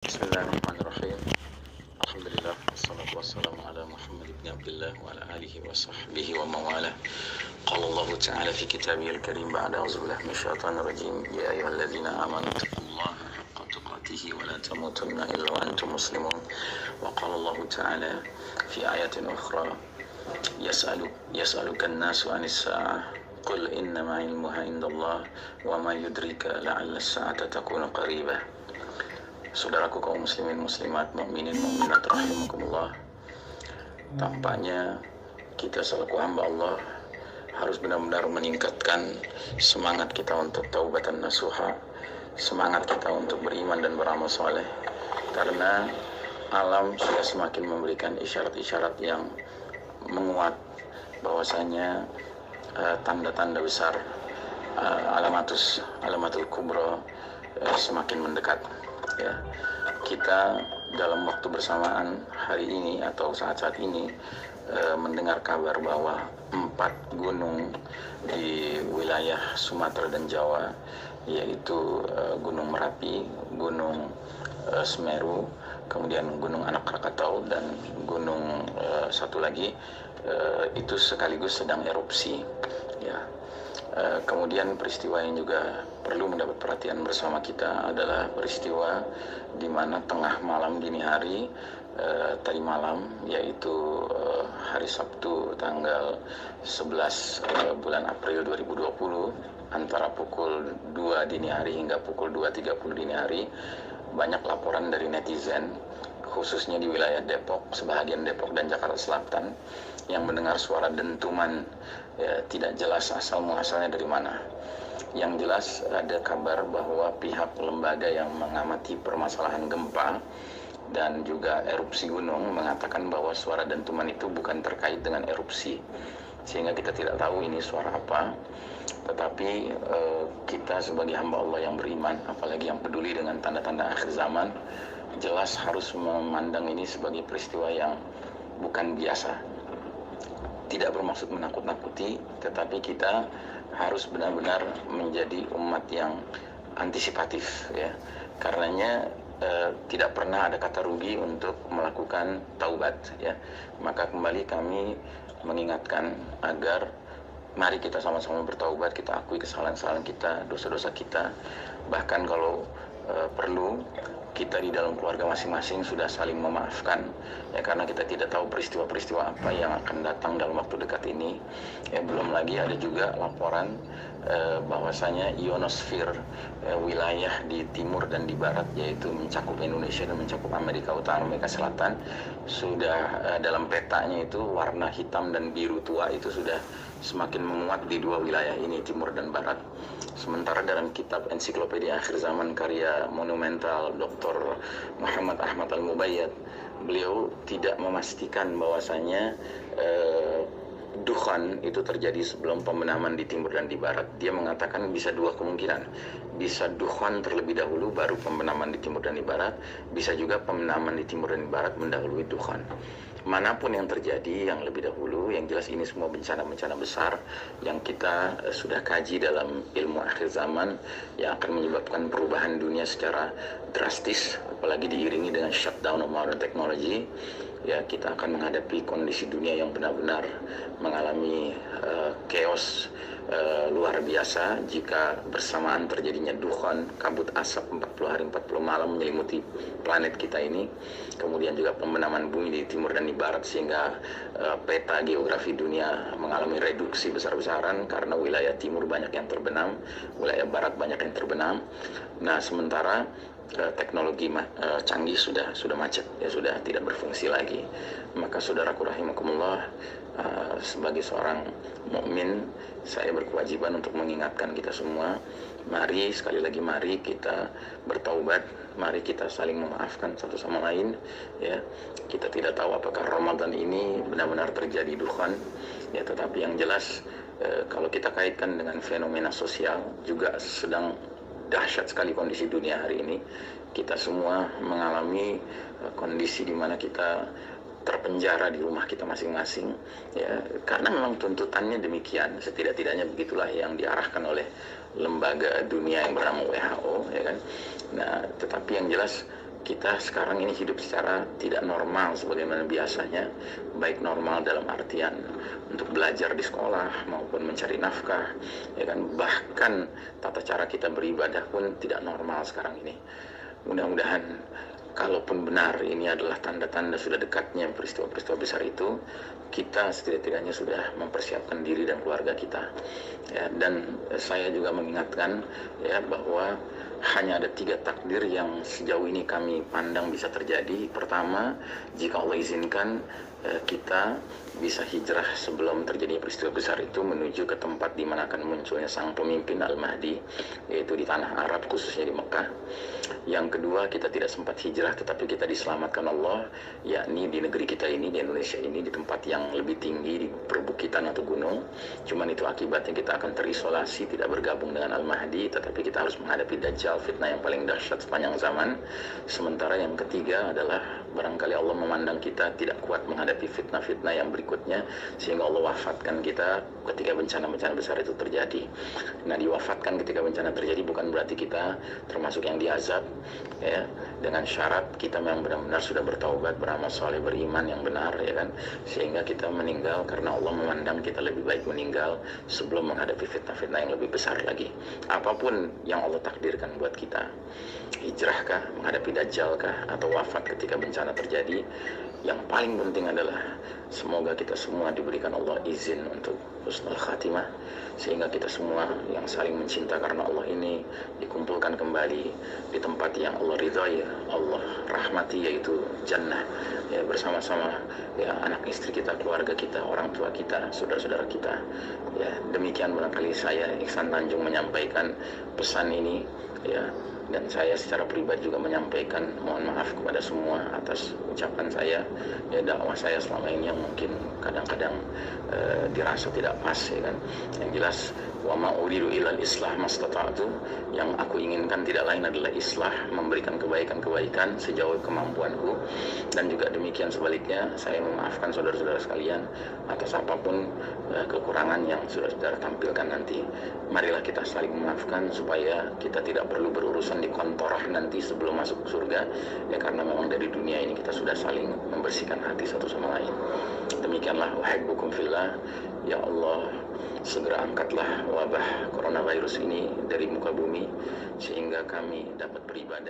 Bismillahirrahmanirrahim. Alhamdulillah wassalatu wassalamu ala Muhammad ibn Abdullah wa ala alihi wa sahbihi wa mawalah. Qala Allah ta'ala fi kitabihil karim ba'da auzubillahi minasyaitonir rajim. Ya ayyuhalladzina amanu taqullaha haqqa tuqatih wa la tamutunna illa wa antum muslimun. Wa qala Allah ta'ala fi ayatin ukhra yas'aluka an-nasu 'anis sa'ah qul innama 'ilmuha indallah wa ma yudrika la'alla as-sa'ata takunu qaribah. Saudaraku kaum muslimin muslimat, mukminin mukminat rahimakumullah, tampaknya kita selaku hamba Allah harus benar-benar meningkatkan semangat kita untuk taubatan nasuha, semangat kita untuk beriman dan beramal soleh, karena alam sudah semakin memberikan isyarat-isyarat yang menguat bahwasanya tanda-tanda besar, alamatul kubra semakin mendekat. Ya, kita dalam waktu bersamaan hari ini atau saat-saat ini mendengar kabar bahwa 4 gunung di wilayah Sumatera dan Jawa, yaitu Gunung Merapi, Gunung Semeru, kemudian Gunung Anak Krakatau, dan gunung satu lagi itu sekaligus sedang erupsi. Ya. Kemudian peristiwa yang juga perlu mendapat perhatian bersama kita adalah peristiwa di mana tengah malam dini hari tadi malam, yaitu hari Sabtu tanggal 11 bulan April 2020, antara pukul 2 dini hari hingga pukul 2.30 dini hari, banyak laporan dari netizen khususnya di wilayah Depok, sebahagian Depok dan Jakarta Selatan, yang mendengar suara dentuman, ya, tidak jelas asal muasalnya dari mana. Yang jelas ada kabar bahwa pihak lembaga yang mengamati permasalahan gempa dan juga erupsi gunung mengatakan bahwa suara dentuman itu bukan terkait dengan erupsi, sehingga kita tidak tahu ini suara apa. Tetapi kita sebagai hamba Allah yang beriman, apalagi yang peduli dengan tanda-tanda akhir zaman, jelas harus memandang ini sebagai peristiwa yang bukan biasa. Tidak bermaksud menakut-nakuti, tetapi kita harus benar-benar menjadi umat yang antisipatif, ya. Karenanya tidak pernah ada kata rugi untuk melakukan taubat, ya. Maka kembali kami mengingatkan agar mari kita sama-sama bertaubat, kita akui kesalahan-kesalahan kita, dosa-dosa kita. Bahkan kalau perlu, kita di dalam keluarga masing-masing sudah saling memaafkan, ya, karena kita tidak tahu peristiwa-peristiwa apa yang akan datang dalam waktu dekat ini. Ya, belum lagi ada juga laporan bahwasanya ionosfer, wilayah di timur dan di barat, yaitu mencakup Indonesia dan mencakup Amerika Utara, Amerika Selatan, sudah dalam petanya itu warna hitam dan biru tua itu sudah semakin menguat di dua wilayah ini, timur dan barat. Sementara dalam kitab ensiklopedia akhir zaman karya monumental Dr. Muhammad Ahmad Al-Mubayyad, beliau tidak memastikan bahwasanya dukhan itu terjadi sebelum pembenaman di timur dan di barat. Dia mengatakan bisa dua kemungkinan, bisa dukhan terlebih dahulu baru pembenaman di timur dan di barat, bisa juga pembenaman di timur dan di barat mendahului dukhan. Manapun yang terjadi, yang lebih dahulu, yang jelas ini semua bencana-bencana besar yang kita sudah kaji dalam ilmu akhir zaman, yang akan menyebabkan perubahan dunia secara drastis, apalagi diiringi dengan shutdown of modern technology. Ya, kita akan menghadapi kondisi dunia yang benar-benar mengalami chaos luar biasa jika bersamaan terjadinya dukhan, kabut asap 40 hari 40 malam menyelimuti planet kita ini, kemudian juga pembenaman bumi di timur dan di barat, sehingga peta geografi dunia mengalami reduksi besar-besaran karena wilayah timur banyak yang terbenam, wilayah barat banyak yang terbenam. Nah, sementara teknologi canggih sudah macet, ya, sudah tidak berfungsi lagi. Maka saudaraku rahimakumullah, sebagai seorang mukmin, saya berkewajiban untuk mengingatkan kita semua, mari, sekali lagi, mari kita bertaubat, mari kita saling memaafkan satu sama lain, ya. Kita tidak tahu apakah Ramadan ini benar-benar terjadi dukhan, ya, tetapi yang jelas kalau kita kaitkan dengan fenomena sosial, juga sedang dahsyat sekali kondisi dunia hari ini. Kita semua mengalami kondisi di mana kita terpenjara di rumah kita masing-masing, ya, karena memang tuntutannya demikian. Setidak-tidaknya begitulah yang diarahkan oleh lembaga dunia yang bernama WHO, ya kan. Nah, tetapi yang jelas kita sekarang ini hidup secara tidak normal sebagaimana biasanya, baik normal dalam artian untuk belajar di sekolah maupun mencari nafkah, ya kan, bahkan tata cara kita beribadah pun tidak normal sekarang ini. Mudah-mudahan kalaupun benar ini adalah tanda-tanda sudah dekatnya peristiwa-peristiwa besar itu, kita setidak-tidaknya sudah mempersiapkan diri dan keluarga kita, ya. Dan saya juga mengingatkan, ya, bahwa hanya ada 3 takdir yang sejauh ini kami pandang bisa terjadi. Pertama, jika Allah izinkan, kita bisa hijrah sebelum terjadi peristiwa besar itu menuju ke tempat di mana akan munculnya sang pemimpin Al-Mahdi, yaitu di tanah Arab, khususnya di Mekah. Yang kedua, kita tidak sempat hijrah tetapi kita diselamatkan Allah, yakni di negeri kita ini, di Indonesia ini, di tempat yang lebih tinggi, di perbukitan atau gunung. Cuman itu akibatnya kita akan terisolasi, tidak bergabung dengan Al-Mahdi, tetapi kita harus menghadapi Dajjal, fitnah yang paling dahsyat sepanjang zaman. Sementara yang ketiga adalah barangkali Allah memandang kita tidak kuat menghadapi fitnah-fitnah yang berikutnya, sehingga Allah wafatkan kita ketika bencana-bencana besar itu terjadi. Nah, diwafatkan ketika bencana terjadi bukan berarti kita termasuk yang diazab, ya, dengan syarat kita memang benar-benar sudah bertaubat, beramal soleh, beriman yang benar, ya kan, sehingga kita meninggal karena Allah memandang kita lebih baik meninggal sebelum menghadapi fitnah-fitnah yang lebih besar lagi. Apapun yang Allah takdirkan buat kita, hijrahkah, menghadapi Dajjal kah, atau wafat ketika bencana terjadi, yang paling penting adalah semoga kita semua diberikan Allah izin untuk husnul khatimah, sehingga kita semua yang saling mencinta karena Allah ini dikumpulkan kembali di tempat yang Allah ridhai, Allah rahmati, yaitu jannah, ya, bersama-sama, ya, anak istri kita, keluarga kita, orang tua kita, saudara-saudara kita, ya. Demikian barangkali saya, Iksan Tanjung, menyampaikan pesan ini, ya. Dan saya secara pribadi juga menyampaikan mohon maaf kepada semua atas ucapan saya, ya, dakwah saya selama ini yang mungkin kadang-kadang dirasa tidak pas, ya kan. Yang jelas, wa ma uridu ilal islah mastata'tu, yang aku inginkan tidak lain adalah islah, memberikan kebaikan-kebaikan sejauh kemampuanku. Dan juga demikian sebaliknya, saya memaafkan saudara-saudara sekalian atas apapun kekurangan yang saudara-saudara tampilkan nanti. Marilah kita saling memaafkan supaya kita tidak perlu berurusan di kontorah nanti sebelum masuk surga, ya, karena memang dari dunia ini kita sudah saling membersihkan hati satu sama lain. Demikianlah, uhibbukum fillah. Ya Allah, segera angkatlah wabah coronavirus ini dari muka bumi sehingga kami dapat beribadah